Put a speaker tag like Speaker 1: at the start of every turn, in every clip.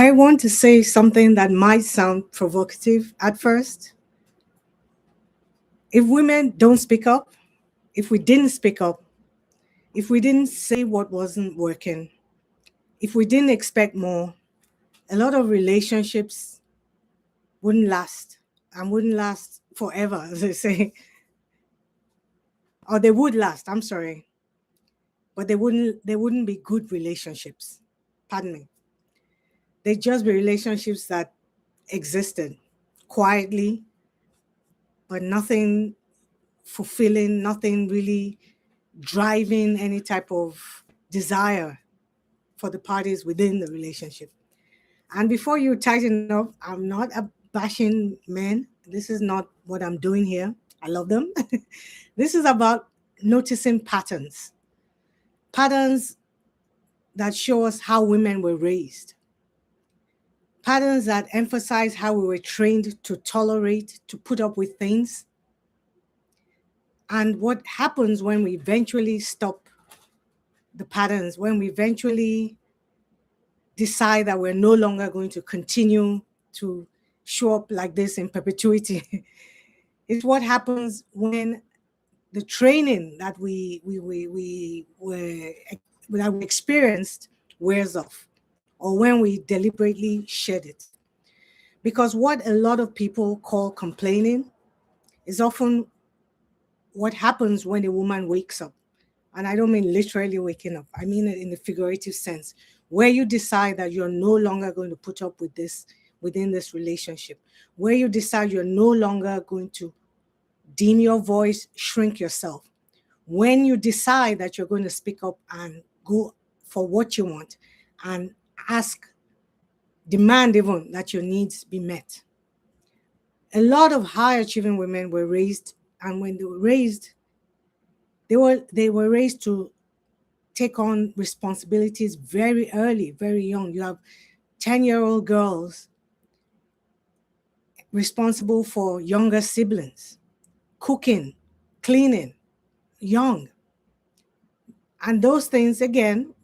Speaker 1: I want to say something that might sound provocative at first. If women don't speak up, if we didn't speak up, if we didn't say what wasn't working, if we didn't expect more, a lot of relationships wouldn't last and wouldn't last forever, as they say. Or they would last, I'm sorry, but they wouldn't be good relationships. Pardon me. They'd just be relationships that existed quietly, but nothing fulfilling, nothing really driving any type of desire for the parties within the relationship. And before you tighten up, I'm not bashing men. This is not what I'm doing here. I love them. This is about noticing patterns, patterns that show us how women were raised, patterns that emphasize how we were trained to tolerate, to put up with things, and what happens when we eventually stop the patterns, when we eventually decide that we're no longer going to continue to show up like this in perpetuity. It's what happens when the training that we experienced wears off, or when we deliberately shed it. Because what a lot of people call complaining is often what happens when a woman wakes up. And I don't mean literally waking up, I mean it in the figurative sense, where you decide that you're no longer going to put up with this within this relationship, where you decide you're no longer going to dim your voice, shrink yourself. When you decide that you're going to speak up and go for what you want and ask, demand even that your needs be met. A lot of high achieving women were raised, and when they were raised, they were raised to take on responsibilities very early, very young. You have 10-year-old girls responsible for younger siblings, cooking, cleaning, young. And those things, again,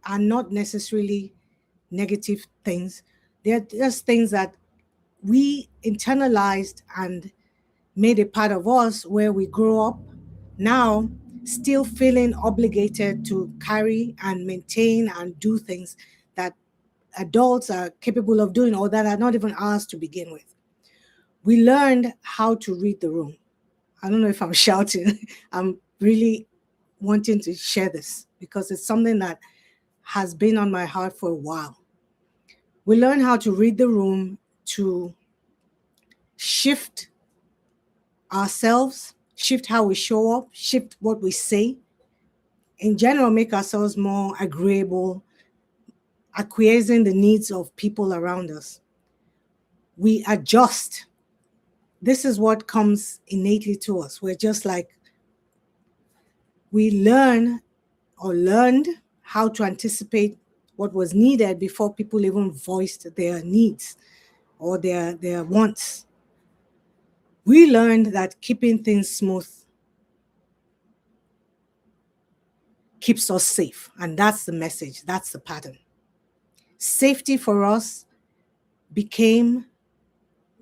Speaker 1: are not necessarily negative things. They're just things that we internalized and made a part of us, where we grow up now still feeling obligated to carry and maintain and do things that adults are capable of doing, or that are not even ours to begin with. We learned how to read the room. I don't know if I'm shouting. I'm really wanting to share this because it's something that has been on my heart for a while. We learn how to read the room, to shift ourselves, shift how we show up, shift what we say, in general, make ourselves more agreeable, acquiescing the needs of people around us. We adjust. This is what comes innately to us. We're just like, we learned how to anticipate what was needed before people even voiced their needs or their wants. We learned that keeping things smooth keeps us safe. And that's the message. That's the pattern. Safety for us became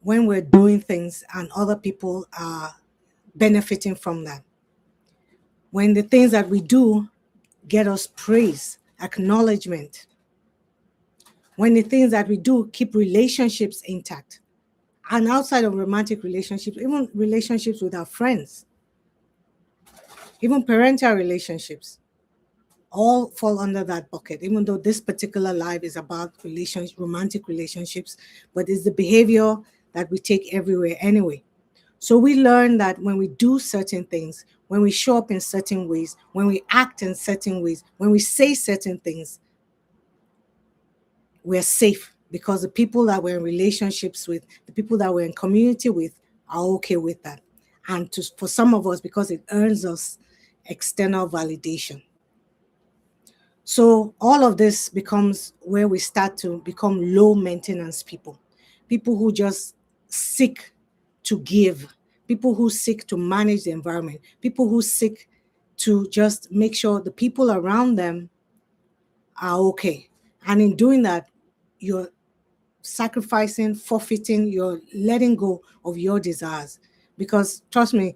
Speaker 1: when we're doing things and other people are benefiting from that. When the things that we do get us praise, acknowledgement. When the things that we do keep relationships intact. And outside of romantic relationships, even relationships with our friends, even parental relationships, all fall under that bucket, even though this particular life is about romantic relationships, but it's the behavior that we take everywhere anyway. So we learn that when we do certain things, when we show up in certain ways, when we act in certain ways, when we say certain things, we're safe because the people that we're in relationships with, the people that we're in community with are okay with that. And for some of us, because it earns us external validation. So all of this becomes where we start to become low maintenance people who just seek to give, people who seek to manage the environment, people who seek to just make sure the people around them are okay. And in doing that, you're sacrificing, forfeiting, you're letting go of your desires. Because trust me,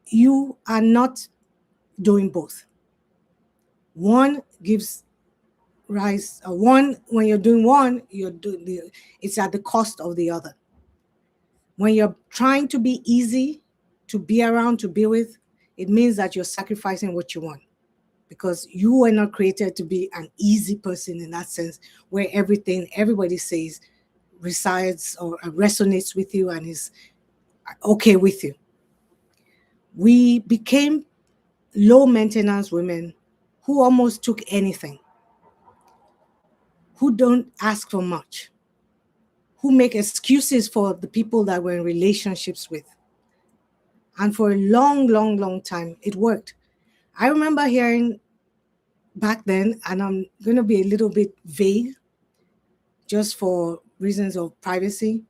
Speaker 1: you are not doing both. One gives rise, one, when you're doing one, you're doing it's at the cost of the other. When you're trying to be easy, to be around, to be with, it means that you're sacrificing what you want, because you were not created to be an easy person in that sense, where everything everybody says resides or resonates with you and is okay with you. We became low maintenance women who almost took anything, who don't ask for much, who make excuses for the people that we're in relationships with. And for a long, long, long time, it worked. I remember hearing back then, and I'm going to be a little bit vague just for reasons of privacy.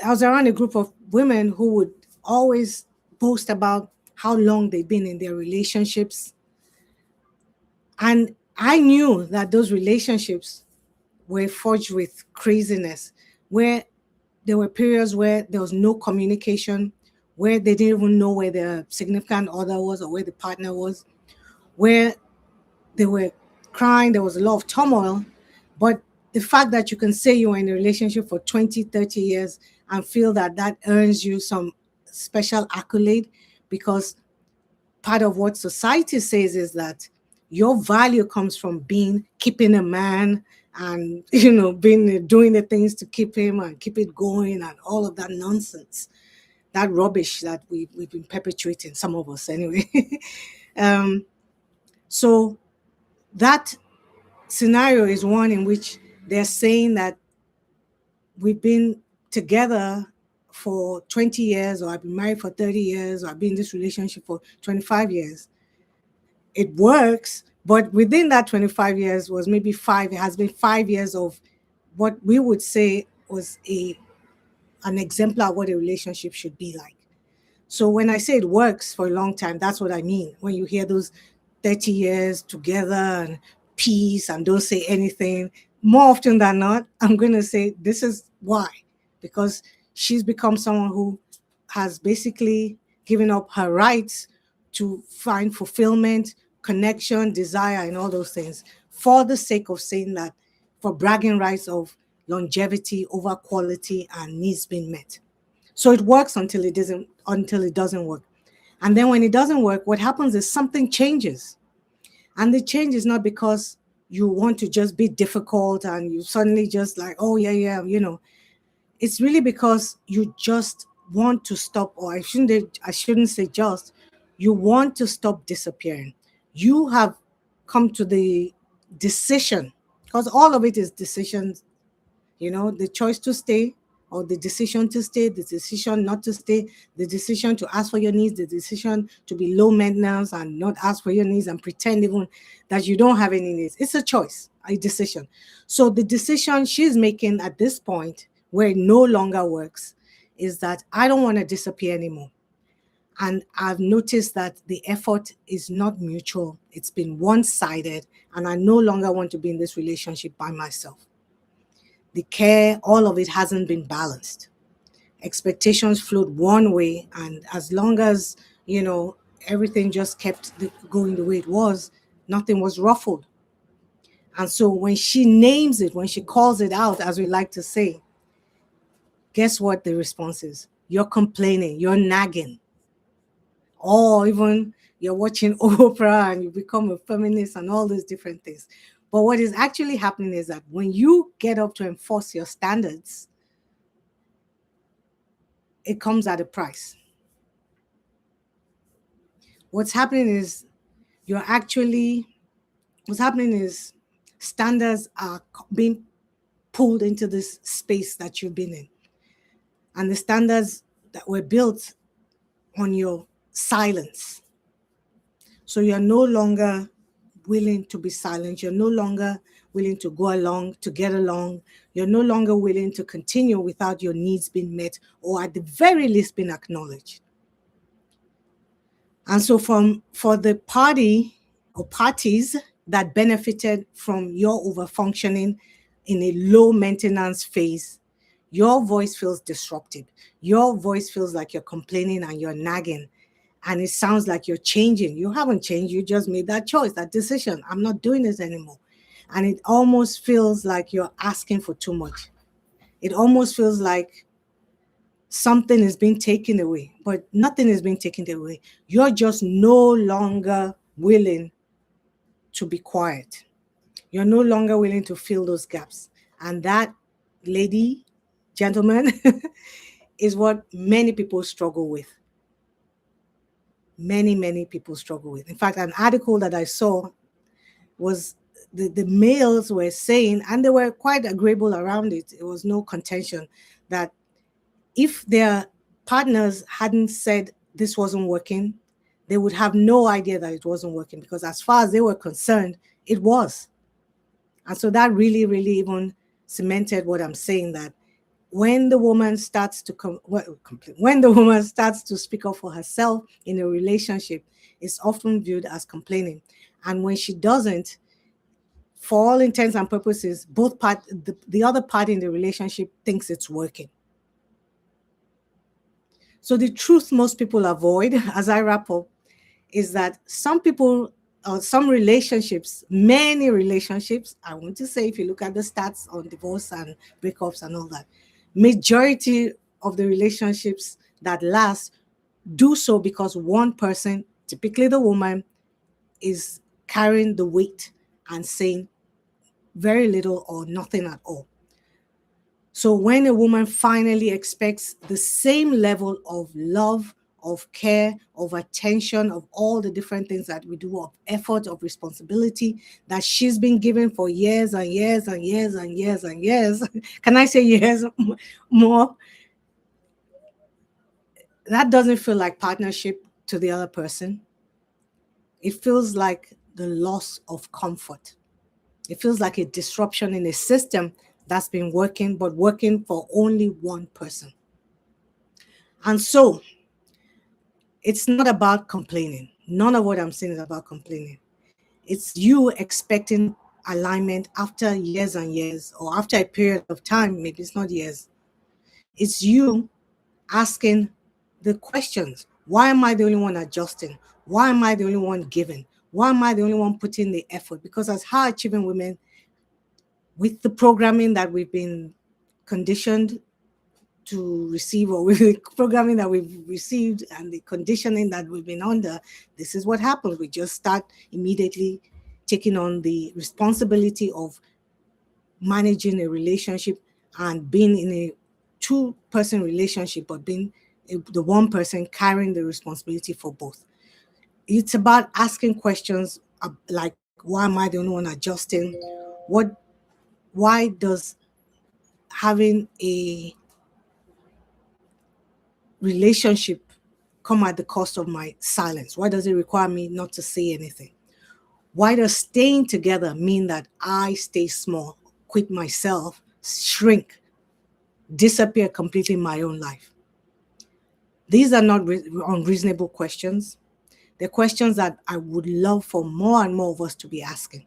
Speaker 1: I was around a group of women who would always boast about how long they've been in their relationships. And I knew that those relationships were forged with craziness, where there were periods where there was no communication, where they didn't even know where their significant other was or where the partner was, where they were crying, there was a lot of turmoil. But the fact that you can say you were in a relationship for 20, 30 years and feel that that earns you some special accolade, because part of what society says is that your value comes from being keeping a man and being doing the things to keep him and keep it going and all of that nonsense, that rubbish that we've been perpetuating, some of us anyway. um, so that scenario is one in which they're saying that we've been together for 20 years, or I've been married for 30 years, or I've been in this relationship for 25 years. It works, but within that 25 years was maybe it has been 5 years of what we would say was an exemplar of what a relationship should be like. So when I say it works for a long time, that's what I mean. When you hear those 30 years together and peace and don't say anything, more often than not, I'm going to say this is why. Because she's become someone who has basically given up her rights to find fulfillment, connection, desire, and all those things for the sake of saying that, for bragging rights of longevity over quality and needs being met. So it works until it doesn't work. And then when it doesn't work, what happens is something changes. And the change is not because you want to just be difficult and you suddenly just like, oh yeah. It's really because you just want to stop, or I shouldn't say just, you want to stop disappearing. You have come to the decision, because all of it is decisions, the choice to stay, or the decision to stay, the decision not to stay, the decision to ask for your needs, the decision to be low maintenance and not ask for your needs and pretend even that you don't have any needs. It's a choice, a decision. So the decision she's making at this point, where it no longer works, is that I don't want to disappear anymore. And I've noticed that the effort is not mutual. It's been one-sided, and I no longer want to be in this relationship by myself. The care, all of it hasn't been balanced. Expectations flowed one way, and as long as, everything just kept going the way it was, nothing was ruffled. And so when she names it, when she calls it out, as we like to say, guess what the response is? You're complaining, you're nagging, or even you're watching Oprah and you become a feminist and all those different things. But what is actually happening is that when you get up to enforce your standards, it comes at a price. What's happening is you're actually, what's happening is standards are being pulled into this space that you've been in. And the standards that were built on your silence. So you're no longer willing to be silent. You're no longer willing to go along, to get along. You're no longer willing to continue without your needs being met, or at the very least being acknowledged. And so for the party or parties that benefited from your overfunctioning in a low maintenance phase, your voice feels disruptive. Your voice feels like you're complaining and you're nagging. And it sounds like you're changing. You haven't changed. You just made that choice, that decision. I'm not doing this anymore. And it almost feels like you're asking for too much. It almost feels like something is being taken away, but nothing is being taken away. You're just no longer willing to be quiet. You're no longer willing to fill those gaps. And that, lady, gentlemen, is what many people struggle with. Many people struggle with. In fact, an article that I saw was the males were saying, and they were quite agreeable around it, it was no contention, that if their partners hadn't said this wasn't working, they would have no idea that it wasn't working, because as far as they were concerned, it was. And so that really even cemented what I'm saying, that when the woman starts to when the woman starts to speak up for herself in a relationship, it's often viewed as complaining. And when she doesn't, for all intents and purposes, the other party in the relationship thinks it's working. So the truth most people avoid, as I wrap up, is that some people, some relationships, many relationships, I want to say, if you look at the stats on divorce and breakups and all that, majority of the relationships that last do so because one person, typically the woman, is carrying the weight and saying very little or nothing at all. So when a woman finally expects the same level of love, of care, of attention, of all the different things that we do, of effort, of responsibility that she's been given for years and years and years and years and years, can I say years more? That doesn't feel like partnership to the other person. It feels like the loss of comfort. It feels like a disruption in a system that's been working, but working for only one person. And so it's not about complaining. None of what I'm saying is about complaining. It's you expecting alignment after years and years, or after a period of time, maybe it's not years. It's you asking the questions. Why am I the only one adjusting? Why am I the only one giving? Why am I the only one putting the effort? Because as high achieving women, with the programming that we've been conditioned to receive, or with the programming that we've received and the conditioning that we've been under, this is what happens. We just start immediately taking on the responsibility of managing a relationship and being in a two-person relationship, but being the one person carrying the responsibility for both. It's about asking questions like, why am I the only one adjusting? What why does having a relationship come at the cost of my silence? Why does it require me not to say anything? Why does staying together mean that I stay small, quit myself, shrink, disappear completely in my own life? These are not unreasonable questions. They're questions that I would love for more and more of us to be asking.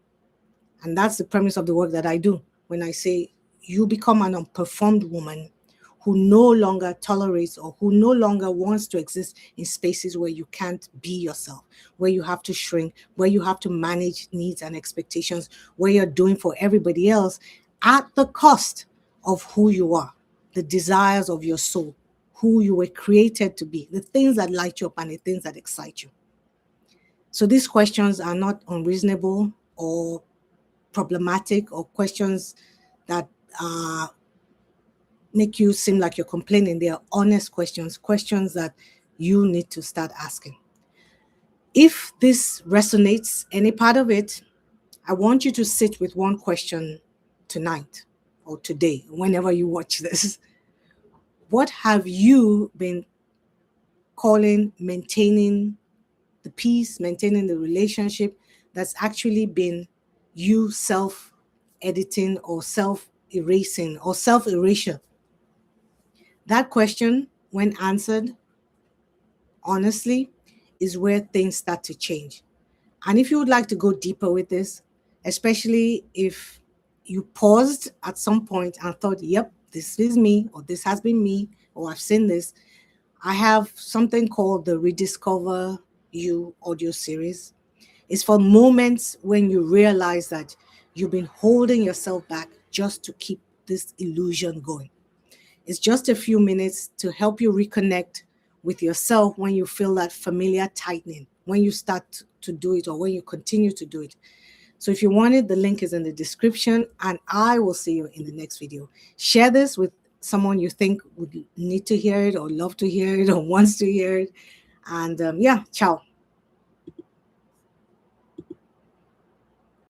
Speaker 1: And that's the premise of the work that I do. When I say you become an unperformed woman who no longer tolerates or who no longer wants to exist in spaces where you can't be yourself, where you have to shrink, where you have to manage needs and expectations, where you're doing for everybody else at the cost of who you are, the desires of your soul, who you were created to be, the things that light you up and the things that excite you. So these questions are not unreasonable or problematic, or questions that make you seem like you're complaining. They are honest questions, questions that you need to start asking. If this resonates, any part of it, I want you to sit with one question tonight or today, whenever you watch this. What have you been calling maintaining the peace, maintaining the relationship, that's actually been you self editing or self erasing or self erasure? That question, when answered honestly, is where things start to change. And if you would like to go deeper with this, especially if you paused at some point and thought, yep, this is me, or this has been me, or I've seen this, I have something called the Rediscover You audio series. It's for moments when you realize that you've been holding yourself back just to keep this illusion going. It's just a few minutes to help you reconnect with yourself when you feel that familiar tightening, when you start to do it or when you continue to do it. So if you want it, the link is in the description, and I will see you in the next video. Share this with someone you think would need to hear it or love to hear it or wants to hear it. And yeah, ciao.